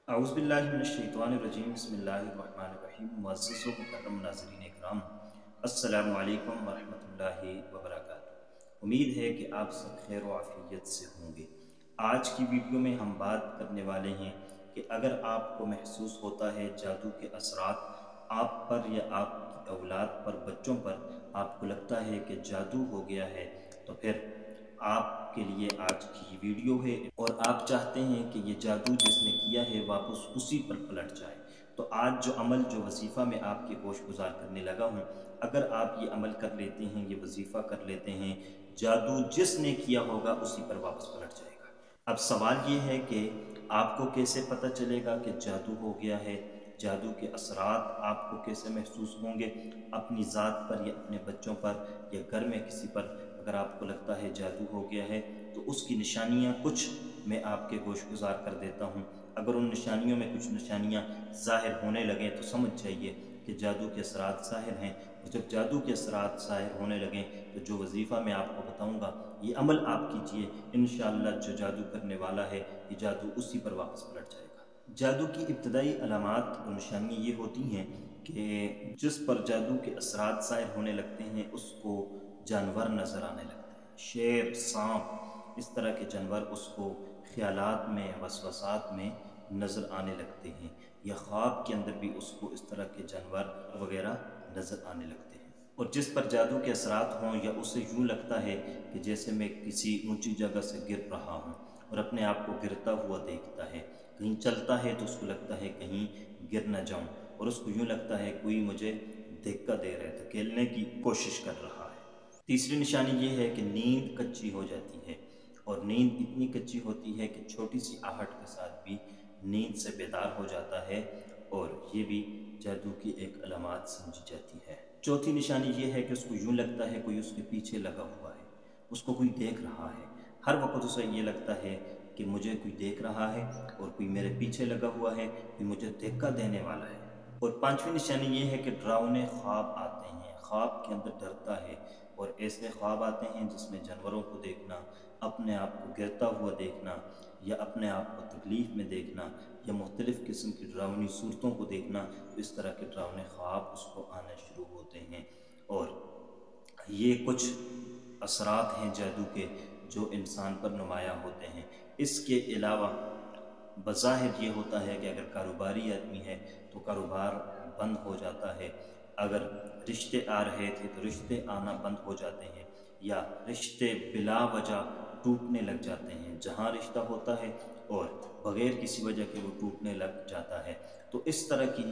اعوذ باللہ من الشیطان الرجیم بسم اللہ الرحمن الرحیم معزز و مکرم ناظرین اکرام، السلام علیکم ورحمۃ اللہ وبرکاتہ۔ امید ہے کہ آپ سب خیر و عافیت سے ہوں گے۔ آج کی ویڈیو میں ہم بات کرنے والے ہیں کہ اگر آپ کو محسوس ہوتا ہے جادو کے اثرات آپ پر یا آپ کی اولاد پر، بچوں پر، آپ کو لگتا ہے کہ جادو ہو گیا ہے، تو پھر آپ کے لیے آج کی ویڈیو ہے اور آپ چاہتے ہیں کہ یہ جادو جس نے کیا ہے واپس اسی پر پلٹ جائے، تو آج جو عمل جو وظیفہ میں آپ کے گوش گزار کرنے لگا ہوں، اگر آپ یہ عمل کر لیتے ہیں، یہ وظیفہ کر لیتے ہیں، جادو جس نے کیا ہوگا اسی پر واپس پلٹ جائے گا۔ اب سوال یہ ہے کہ آپ کو کیسے پتہ چلے گا کہ جادو ہو گیا ہے؟ جادو کے اثرات آپ کو کیسے محسوس ہوں گے؟ اپنی ذات پر یا اپنے بچوں پر یا گھر میں کسی پر اگر آپ کو لگتا ہے جادو ہو گیا ہے تو اس کی نشانیاں کچھ میں آپ کے گوش گزار کر دیتا ہوں۔ اگر ان نشانیوں میں کچھ نشانیاں ظاہر ہونے لگیں تو سمجھ جائیے کہ جادو کے اثرات ظاہر ہیں، اور جب جادو کے اثرات ظاہر ہونے لگیں تو جو وظیفہ میں آپ کو بتاؤں گا یہ عمل آپ کیجئے، انشاءاللہ جو جادو کرنے والا ہے یہ جادو اسی پر واپس پلٹ جائے گا۔ جادو کی ابتدائی علامات اور نشانیاں یہ ہوتی ہیں کہ جس پر جادو کے اثرات ظاہر ہونے لگتے ہیں اس کو جانور نظر آنے لگتے ہیں، شیر، سانپ، اس طرح کے جانور اس کو خیالات میں، وسوسات میں نظر آنے لگتے ہیں، یا خواب کے اندر بھی اس کو اس طرح کے جانور وغیرہ نظر آنے لگتے ہیں۔ اور جس پر جادو کے اثرات ہوں یا اسے یوں لگتا ہے کہ جیسے میں کسی اونچی جگہ سے گر رہا ہوں اور اپنے آپ کو گرتا ہوا دیکھتا ہے، کہیں چلتا ہے تو اس کو لگتا ہے کہیں گر نہ جاؤں، اور اس کو یوں لگتا ہے کوئی مجھے دھکا دے رہا ہے، دھکیلنے کی کوشش کر رہا ہے۔ تیسری نشانی یہ ہے کہ نیند کچی ہو جاتی ہے، اور نیند اتنی کچی ہوتی ہے کہ چھوٹی سی آہٹ کے ساتھ بھی نیند سے بیدار ہو جاتا ہے، اور یہ بھی جادو کی ایک علامات سمجھی جاتی ہے۔ چوتھی نشانی یہ ہے کہ اس کو یوں لگتا ہے کوئی اس کے پیچھے لگا ہوا ہے، اس کو کوئی دیکھ رہا ہے، ہر وقت اسے یہ لگتا ہے کہ مجھے کوئی دیکھ رہا ہے اور کوئی میرے پیچھے لگا ہوا ہے، کوئی مجھے دھکا دینے والا ہے۔ اور پانچویں نشانی یہ ہے کہ ڈراؤنے خواب آتے ہیں، خواب کے اندر ڈرتا ہے، اور ایسے خواب آتے ہیں جس میں جانوروں کو دیکھنا، اپنے آپ کو گرتا ہوا دیکھنا، یا اپنے آپ کو تکلیف میں دیکھنا، یا مختلف قسم کی ڈراؤنی صورتوں کو دیکھنا، تو اس طرح کے ڈراؤنے خواب اس کو آنا شروع ہوتے ہیں۔ اور یہ کچھ اثرات ہیں جادو کے جو انسان پر نمایاں ہوتے ہیں۔ اس کے علاوہ بظاہر یہ ہوتا ہے کہ اگر کاروباری آدمی ہے تو کاروبار بند ہو جاتا ہے، اگر رشتے آ رہے تھے تو رشتے آنا بند ہو جاتے ہیں، یا رشتے بلا وجہ ٹوٹنے لگ جاتے ہیں، جہاں رشتہ ہوتا ہے اور بغیر کسی وجہ کے وہ ٹوٹنے لگ جاتا ہے، تو اس طرح کی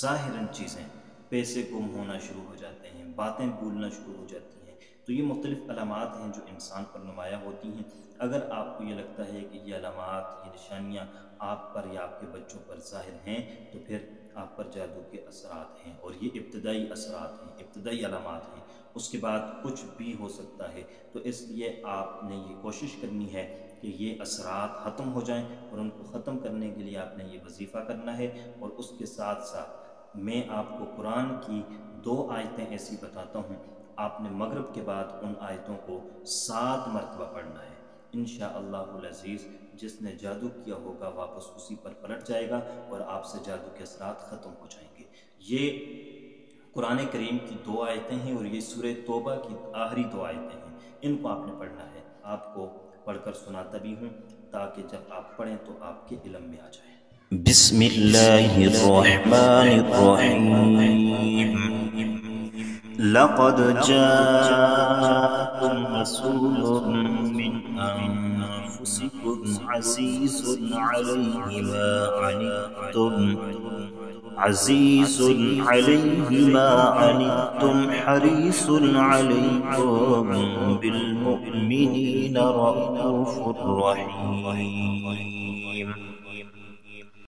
ظاہراً چیزیں، پیسے گم ہونا شروع ہو جاتے ہیں، باتیں بھولنا شروع ہو جاتی ہیں، تو یہ مختلف علامات ہیں جو انسان پر نمایاں ہوتی ہیں۔ اگر آپ کو یہ لگتا ہے کہ یہ علامات، یہ نشانیاں آپ پر یا آپ کے بچوں پر ظاہر ہیں تو پھر آپ پر جادو کے اثرات ہیں، اور یہ ابتدائی اثرات ہیں، ابتدائی علامات ہیں، اس کے بعد کچھ بھی ہو سکتا ہے۔ تو اس لیے آپ نے یہ کوشش کرنی ہے کہ یہ اثرات ختم ہو جائیں، اور ان کو ختم کرنے کے لیے آپ نے یہ وظیفہ کرنا ہے، اور اس کے ساتھ ساتھ میں آپ کو قرآن کی 2 آیتیں ایسی بتاتا ہوں، آپ نے مغرب کے بعد ان آیتوں کو 7 مرتبہ پڑھنا ہے۔ انشاءاللہ العزیز جس نے جادو کیا ہوگا واپس اسی پر پلٹ جائے گا، اور آپ سے جادو کے اثرات ختم ہو جائیں گے۔ یہ قرآن کریم کی 2 آیتیں ہیں، اور یہ سورہ توبہ کی آخری 2 آیتیں ہیں، ان کو آپ نے پڑھنا ہے۔ آپ کو پڑھ کر سناتا بھی ہوں تاکہ جب آپ پڑھیں تو آپ کے علم میں آ جائے۔ بسم اللہ الرحمن الرحیم لقد جاءكم رسول من انفسكم عزيز عليه ما عنتم حريص عليكم بالمؤمنين رؤوف رحيم